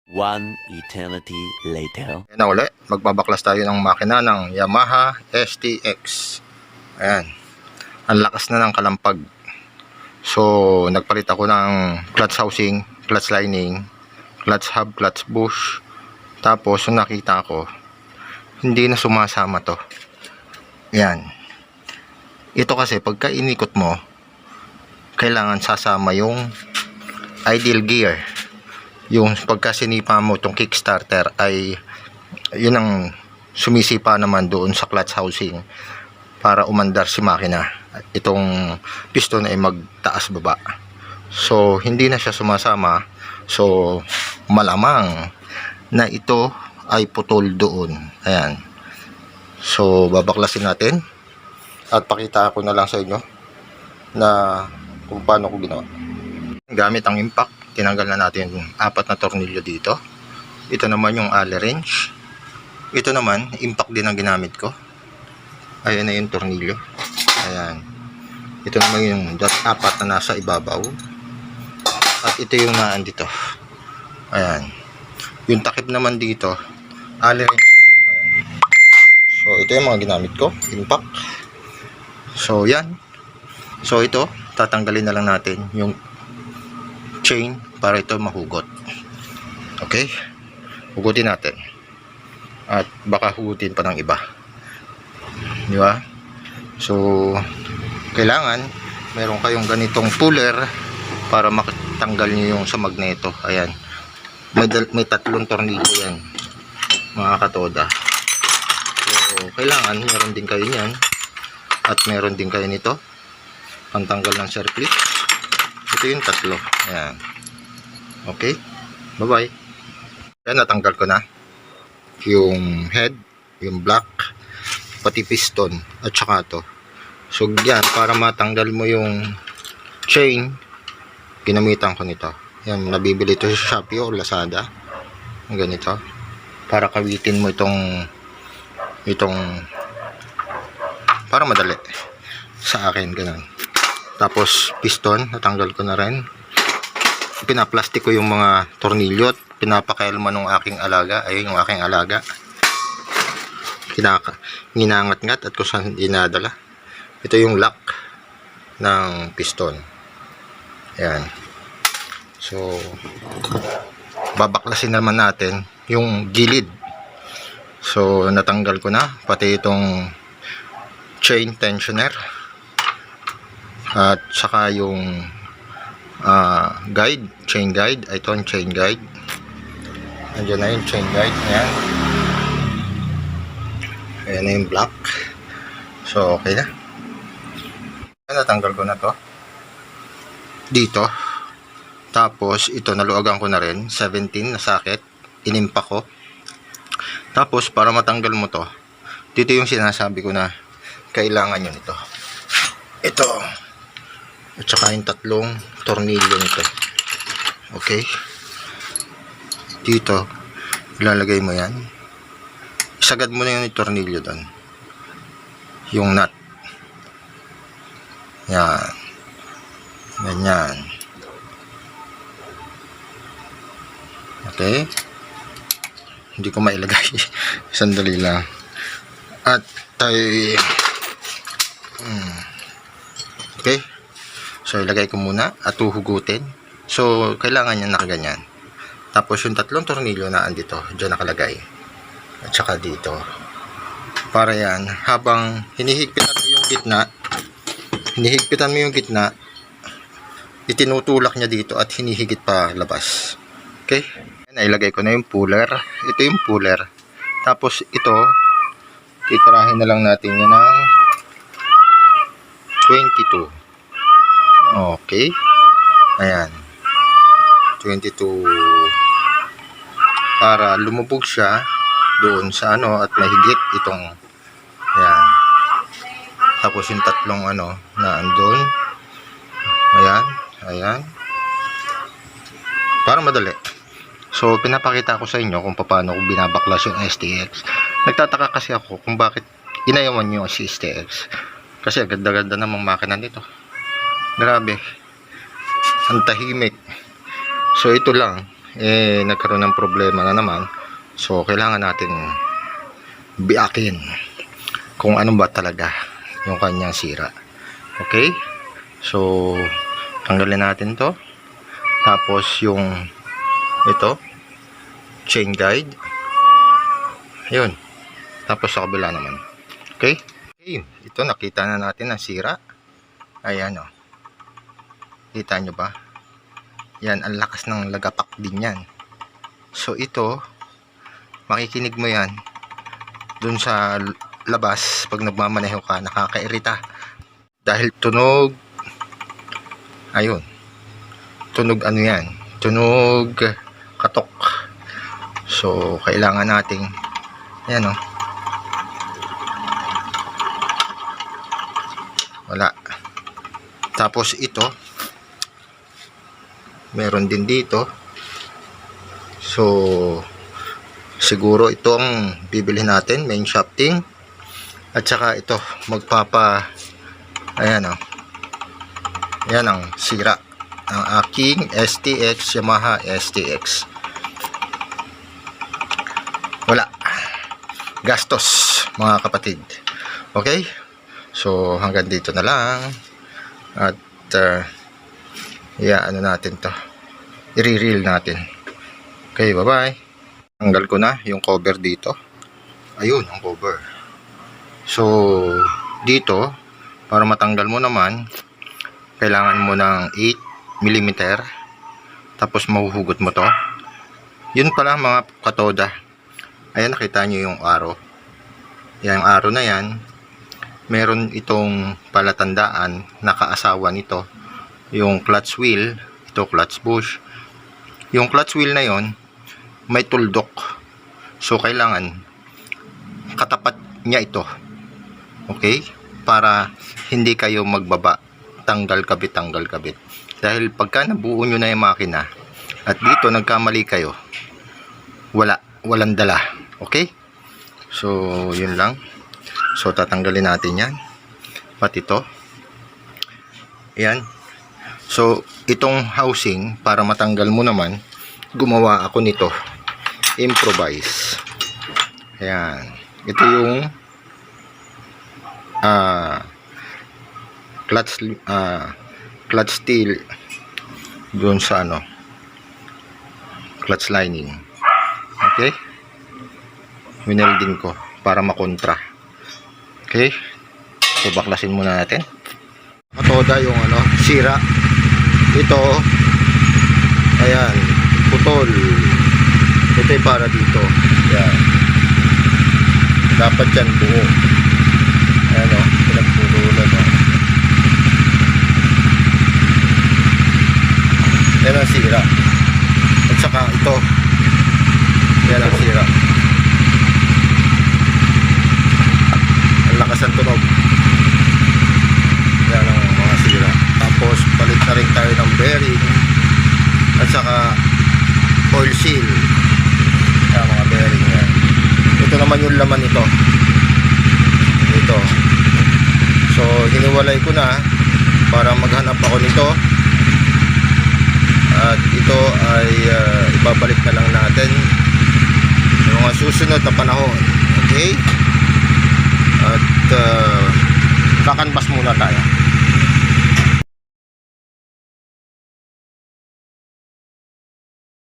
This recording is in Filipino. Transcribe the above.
One eternity later. Ayan na uli, magbabaklas tayo ng makina ng Yamaha STX. Ayan, ang lakas na ng kalampag. So nagpalit ako ng clutch housing, clutch lining, clutch hub, clutch bush. Tapos yung nakita ko, hindi na sumasama to. Ayan, ito kasi pagka inikot mo, kailangan sasama yung idle gear. Yung pagka sinipa mo itong kickstarter ay yun ang sumisipa naman doon sa clutch housing para umandar si makina. Itong piston ay magtaas baba. So hindi na siya sumasama. So malamang na ito ay putol doon. Ayan. So babaklasin natin at pakita ko na lang sa inyo na kung paano ko ginawa. Gamit ang impact, tinanggal na natin yung 4 na tornilyo dito. Ito naman yung allen wrench. Ito naman, impact din ang ginamit ko. Ayan na yung tornilyo. Ayan. Ito naman yung 4 na nasa ibabaw. At ito yung naan dito. Ayan. Yung takip naman dito, allen wrench. Ayan. So ito yung mga ginamit ko, impact. So yan. So ito, tatanggalin na lang natin yung chain para ito mahugot. Okay, hugutin natin at baka hugutin pa ng iba, di ba? So kailangan meron kayong ganitong puller para makatanggal nyo yung sa magneto. Ayan, may 3 tornilyo yan mga katoda. So kailangan meron din kayo nyan at meron din kayo nito pantanggal ng circlip. Ito yung 3. Ayan. Okay. Bye-bye. Ayan, natanggal ko na yung head, yung black, pati piston, at saka to. So, yan, para matanggal mo yung chain, ginamitan ko nito. Yan, nabibili ito sa Shopee o Lazada. Ganito. Para kawitin mo itong para madali sa akin, ganun. Tapos piston, natanggal ko na rin. Pinaplastic ko yung mga tornilyo at pinapakailman ng aking alaga. Ayun yung aking alaga. Ginangat-ngat at kung saan dinadala. Ito yung lock ng piston. Ayan. So babaklasin naman natin yung gilid. So natanggal ko na pati itong chain tensioner at saka yung guide, chain guide. Ito ang chain guide. Andiyan na yung chain guide. Ayan. Ayan na yung black. So okay na. Natanggal ko na to dito. Tapos ito naluagan ko na rin 17 na socket. Inimpa ko. Tapos para matanggal mo to, dito yung sinasabi ko na kailangan nyo nito. Ito at saka yung 3 tornilyo nito. Okay, dito ilalagay mo yan, isagad mo na yung tornilyo doon, yung nut. Yan, ganyan. Okay, hindi ko mailagay. Sandali lang. At tayo okay. So ilagay ko muna at uhugutin. So kailangan yan nakaganyan. Tapos yung 3 tornilyo na andito, diyan nakalagay. At saka dito. Para yan, habang hinihigpitan mo yung gitna, itinutulak niya dito at hinihigit pa labas. Okay? Nailagay ko na yung puller. Ito yung puller. Tapos ito, titirahin na lang natin yan ng 22. Okay. Ayan. 22. Para lumubog siya doon sa ano at mahigit itong ayan. Tapos yung 3 na andun. Ayan. Ayan. Para madali. So, pinapakita ko sa inyo kung paano ko binabaklas yung STX. Nagtataka kasi ako kung bakit inayawan nyo si STX. Kasi ganda-ganda namang makina nito. Grabe. Ang tahimik. So, ito lang. nagkaroon ng problema na naman. So kailangan nating biakin kung ano ba talaga yung kanyang sira. Okay, so tanggalin natin to, tapos yung ito chain guide, yun, tapos sa kabila naman. Okay, ito nakita na natin ang sira. Ayan, oh, kita nyo ba? Yan, ang lakas ng lagapak din yan. So ito, makikinig mo yan dun sa labas pag nagmamaneho ka, nakakairita dahil tunog, ayun, tunog ano yan, tunog katok. So kailangan nating, ayan, oh, wala. Tapos ito, meron din dito. So siguro ito ang bibili natin, main shafting. At saka ito, ayan, oh, ayan ang sira ng aking STX, Yamaha STX. Wala, gastos mga kapatid. Okay, so hanggang dito na lang. At ano natin to, i-reel natin. Okay, bye bye. Tanggal ko na yung cover dito. Ayun ang cover. So dito, para matanggal mo naman, kailangan mo ng 8mm, tapos mahuhugot mo to. Yun pala mga katoda. Ayan, nakita nyo yung arrow. Yung arrow na yan, meron itong palatandaan, nakaasawa nito yung clutch wheel, ito clutch bush. Yung clutch wheel na yon may tuldok, so kailangan katapat niya ito. Okay, para hindi kayo magbaba, tanggal kabit, dahil pagka nabuo nyo na yung makina at dito nagkamali kayo, walang dala. Okay, so yun lang. So tatanggalin natin yan, pati ito. Ayan. So itong housing, para matanggal mo naman, gumawa ako nito, improvise. Ayan, ito yung clutch steel doon sa clutch lining. Okay, winelding ko para makontra. Okay, so baklasin muna natin. Matoda yung sira. Ito, ayan, putol. Ito ay para dito. Ayan, dapat yan buo. Ayan, o, pinagputulan, o. Yan ang sira. At saka ito, yan ang sira. Ang lakas ng tunog. Yan ang mga sira. Tapos palit na rin tayo ng bearing at saka oil seal. Yan mga bearing yan. Ito naman yung laman nito. Ito. So hiniwalay ko na para maghanap ako nito. At ito ay ibabalik na lang natin sa mga susunod na panahon. Okay? At kakanbas muna tayo.